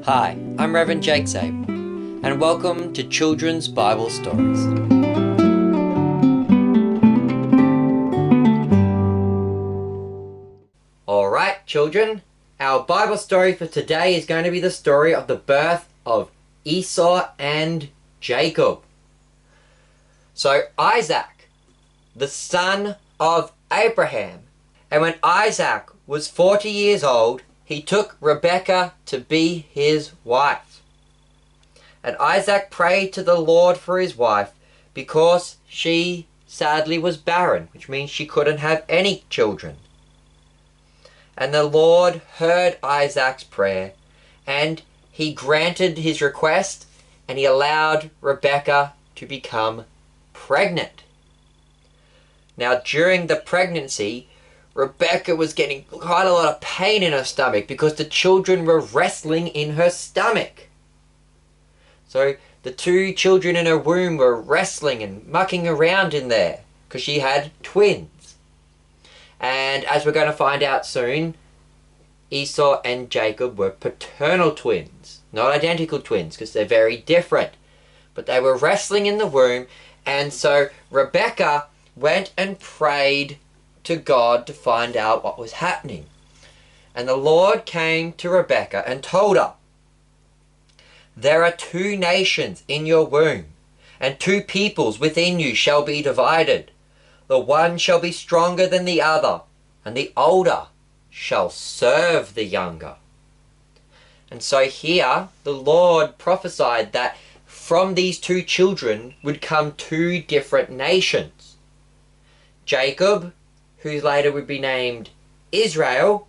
Hi, I'm Reverend Jacob, and welcome to Children's Bible Stories. Alright, children, our Bible story for today is going to be the story of the birth of Esau and Jacob. So Isaac, the son of Abraham, and when Isaac was 40 years old, he took Rebekah to be his wife. And Isaac prayed to the Lord for his wife because she sadly was barren, which means she couldn't have any children. And the Lord heard Isaac's prayer, and he granted his request, and he allowed Rebekah to become pregnant. Now, during the pregnancy, Rebekah was getting quite a lot of pain in her stomach because the children were wrestling in her stomach. So the two children in her womb were wrestling and mucking around in there because she had twins. And as we're going to find out soon, Esau and Jacob were paternal twins, not identical twins because they're very different. But they were wrestling in the womb, and so Rebekah went and prayed to God to find out what was happening. And the Lord came to Rebekah and told her, "There are two nations in your womb, and two peoples within you shall be divided. The one shall be stronger than the other, and the older shall serve the younger." And so here the Lord prophesied that from these two children would come two different nations. Jacob, who later would be named Israel,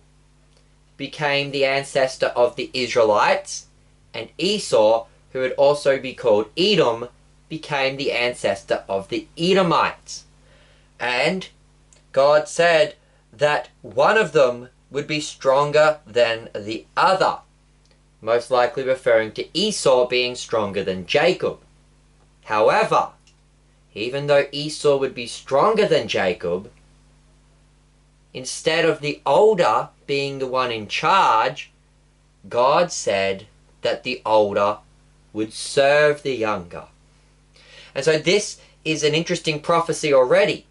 became the ancestor of the Israelites, and Esau, who would also be called Edom, became the ancestor of the Edomites. And God said that one of them would be stronger than the other, most likely referring to Esau being stronger than Jacob. However, even though Esau would be stronger than Jacob, instead of the older being the one in charge, God said that the older would serve the younger. And so this is an interesting prophecy already,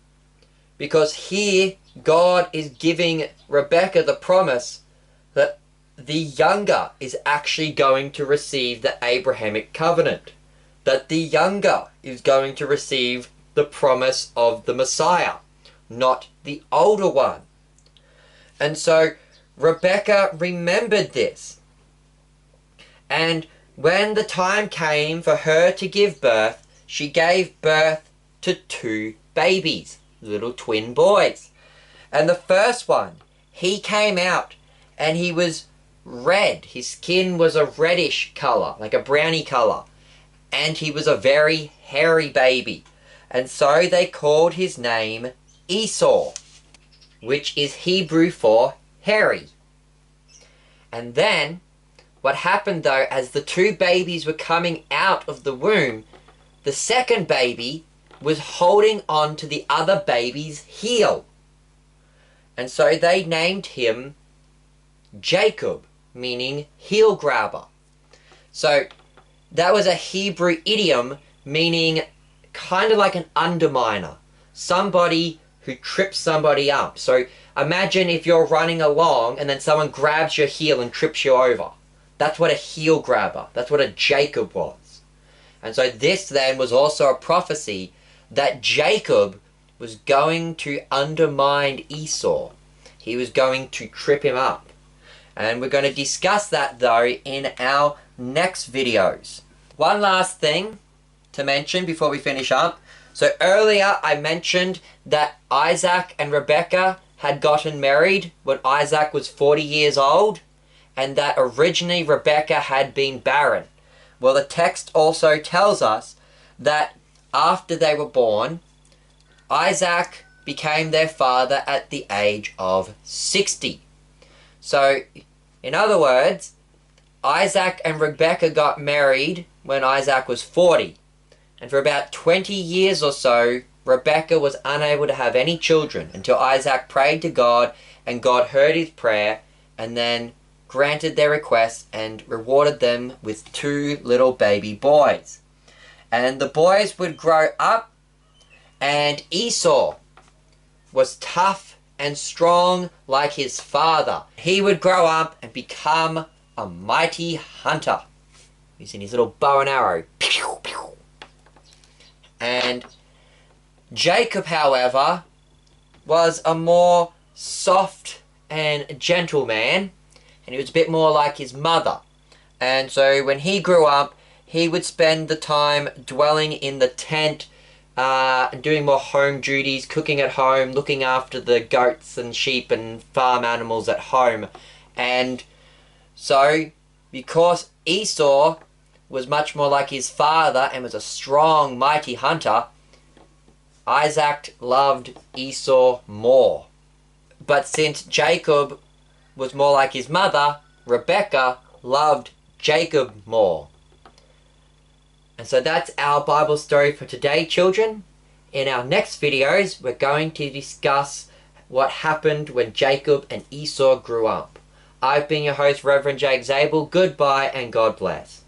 because here God is giving Rebekah the promise that the younger is actually going to receive the Abrahamic covenant, that the younger is going to receive the promise of the Messiah, not the older one. And so Rebekah remembered this. And when the time came for her to give birth, she gave birth to two babies, little twin boys. And the first one, he came out and he was red. His skin was a reddish color, like a brownie color. And he was a very hairy baby. And so they called his name Esau, which is Hebrew for hairy. And then, what happened though, as the two babies were coming out of the womb, the second baby was holding on to the other baby's heel. And so they named him Jacob, meaning heel grabber. So that was a Hebrew idiom meaning kind of like an underminer, somebody who trips somebody up. So imagine if you're running along and then someone grabs your heel and trips you over. That's what a heel grabber, that's what a Jacob was. And so this then was also a prophecy that Jacob was going to undermine Esau. He was going to trip him up. And we're going to discuss that though in our next videos. One last thing to mention before we finish up. So earlier I mentioned that Isaac and Rebekah had gotten married when Isaac was 40 years old, and that originally Rebekah had been barren. Well, the text also tells us that after they were born, Isaac became their father at the age of 60. So, in other words, Isaac and Rebekah got married when Isaac was 40. And for about 20 years or so, Rebekah was unable to have any children until Isaac prayed to God and God heard his prayer, and then granted their request and rewarded them with 2 little baby boys. And the boys would grow up, and Esau was tough and strong like his father. He would grow up and become a mighty hunter, using his little bow and arrow. Pew, pew. And Jacob, however, was a more soft and gentle man, and he was a bit more like his mother. And so when he grew up, he would spend the time dwelling in the tent, doing more home duties, cooking at home, looking after the goats and sheep and farm animals at home. And so, because Esau was much more like his father and was a strong, mighty hunter, Isaac loved Esau more. But since Jacob was more like his mother, Rebecca loved Jacob more. And so that's our Bible story for today, children. In our next videos, we're going to discuss what happened when Jacob and Esau grew up. I've been your host, Reverend Jake Zabel. Goodbye and God bless.